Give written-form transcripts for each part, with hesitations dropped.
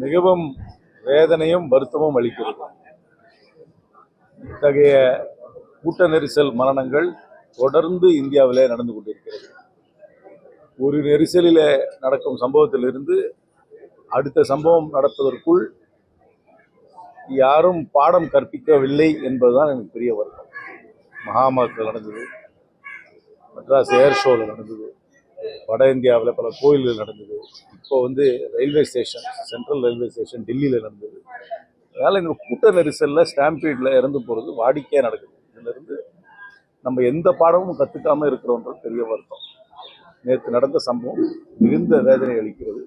மிகவும் வேதனையும் வருத்தமும் அளிக்கிறது. இத்தகைய கூட்ட நெரிசல் மரணங்கள் தொடர்ந்து இந்தியாவிலே நடந்து கொண்டிருக்கிறது. ஒரு நெரிசலில் நடக்கும் சம்பவத்திலிருந்து அடுத்த சம்பவம் நடப்பதற்குள் யாரும் பாடம் கற்பிக்கவில்லை என்பதுதான் எனக்கு பெரிய வருத்தம். மகாமாத்தில் நடந்தது, மெட்ராஸ் ஏர் ஷோவில் நடந்தது, வட இந்தியாவில் பல கோயில்கள் நடந்தது, இப்போ railway station, central railway station டெல்லியில் நடந்தது. அதனால் இந்த கூட்ட நெரிசலில் ஸ்டாம்பீடில் இறந்து போகிறது வாடிக்கையாக நடக்குது. இதிலிருந்து நம்ம எந்த பாடமும் கற்றுக்காமல் இருக்கிறோன்றது பெரிய வருத்தம். நேற்று நடந்த சம்பவம் மிகுந்த வேதனை அளிக்கிறது.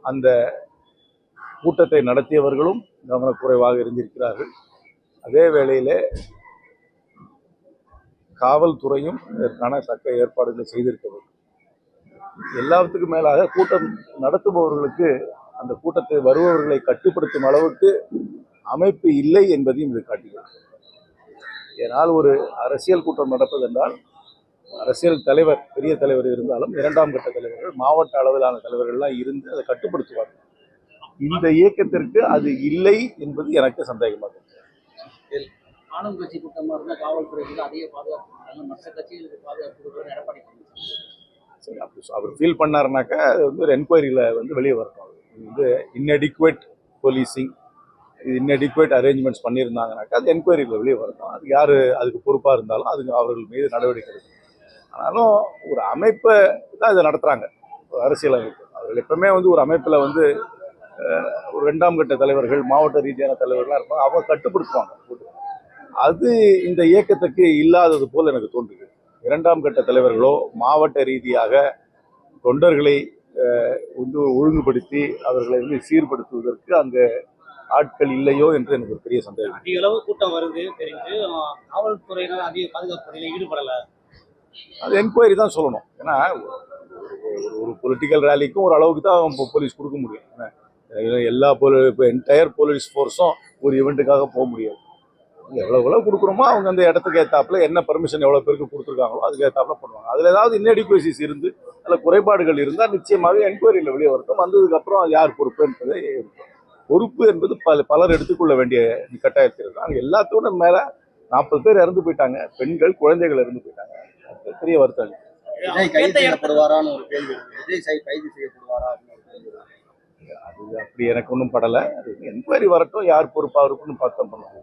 அந்த கூட்டத்தை நடத்தியவர்களும் கவனக்குறைவாக இருந்திருக்கிறார்கள். அதே வேளையிலே காவல்துறையும் இதற்கான தக்க ஏற்பாடுகளை செய்திருக்க வேண்டும். எல்லாத்துக்கும் மேலாக கூட்டம் நடத்துபவர்களுக்கு அந்த கூட்டத்தை வருபவர்களை கட்டுப்படுத்தும் அளவுக்கு அமைப்பு இல்லை என்பதையும் இது காட்டுகிறது. ஏனால் ஒரு அரசியல் கூட்டம் நடப்பதென்றால் அரசியல் தலைவர், பெரிய தலைவர் இருந்தாலும் இரண்டாம் கட்ட தலைவர்கள், மாவட்ட அளவிலான தலைவர்கள்லாம் இருந்து அதை கட்டுப்படுத்துவார்கள். இந்த இயக்கத்திற்கு அது இல்லை என்பது எனக்கு சந்தேகமாக இருக்கு. ஆளும் கட்சி கூட்டமாக இருந்தால் காவல்துறைக்கு அதிக பாதுகாப்பு, மற்ற கட்சிகளுக்கு பாதுகாப்பு எடப்பாடி சரி, அப்படி அவர் ஃபீல் பண்ணாருனாக்கா அது ஒரு என்கொயரியில் வெளியே வரணும். இது இன்அடிக்குவேட் போலீசிங், இன்அடிக்குவேட் அரேஞ்ச்மெண்ட்ஸ் பண்ணியிருந்தாங்கனாக்கா அது என்கொயரியில் வெளியே வரணும். அது யார் அதுக்கு பொறுப்பாக இருந்தாலும் அதுக்கு அவர்கள் மீது நடவடிக்கை எடுக்கணும். ஆனாலும் ஒரு அமைப்பை தான் இதை நடத்துகிறாங்க, அரசியல் அமைப்பு. அவர்கள் எப்பவுமே ஒரு அமைப்பில் ஒரு இரண்டாம் கட்ட தலைவர்கள், மாவட்ட ரீதியான தலைவர்கள்லாம் இருப்பாங்க, அவங்க கட்டுப்படுத்துவாங்க. அது இந்த இயக்கத்துக்கு இல்லாதது போல் எனக்கு தோன்றுது. இரண்டாம் கட்ட தலைவர்களோ மாவட்ட ரீதியாக தொண்டர்களை ஒழுங்குபடுத்தி அவர்களை சீர்படுத்துவதற்கு அங்கே ஆட்கள் இல்லையோ என்று எனக்கு ஒரு பெரிய சந்தேகம். அதிக அளவு கூட்டம் வருது தெரிஞ்சு காவல்துறையினர் அதிக பாதுகாப்பு பணியில் ஈடுபடலை. அது என்கொயரி தான் சொல்லணும். ஏன்னா ஒரு பொலிட்டிக்கல் ரேலிக்கும் ஒரு அளவுக்கு தான் போலீஸ் கொடுக்க முடியும். எல்லா என்டையர் போலீஸ் ஃபோர்ஸும் ஒரு ஈவெண்ட்டுக்காக போக முடியாது. எவ்வளோ கொடுக்குறோமோ அவங்க அந்த இடத்துக்கு ஏற்றாப்புல என்ன பர்மிஷன் எவ்வளோ பேருக்கு கொடுத்துருக்காங்களோ அதுக்கு ஏற்றாப்புல பண்ணுவாங்க. அதில் ஏதாவது இன்எடிக்குவசிஸ் இருந்து அதில் குறைபாடுகள் இருந்தால் நிச்சயமாக என்கொயரியில் வெளியே வரட்டும். வந்ததுக்கப்புறம் யார் பொறுப்பு என்பதை இருக்கும். பொறுப்பு என்பது பலர் எடுத்துக்கொள்ள வேண்டிய கட்டாயத்தில் இருக்கு. அங்கே எல்லாத்தோட மேலே 40 பேர் இறந்து போயிட்டாங்க, பெண்கள், குழந்தைகள் இறந்து போயிட்டாங்க. பெரிய வருத்தம். கைது செய்யப்படுவாரான்னு ஒரு கேள்வி. விஜய் கைது செய்யப்படுவாரா? அது அப்படி எனக்கு ஒன்றும் படலை. என்கொயரி வரட்டும், யார் பொறுப்பாக இருக்குன்னு பார்த்தோம் பண்ணுவோம்.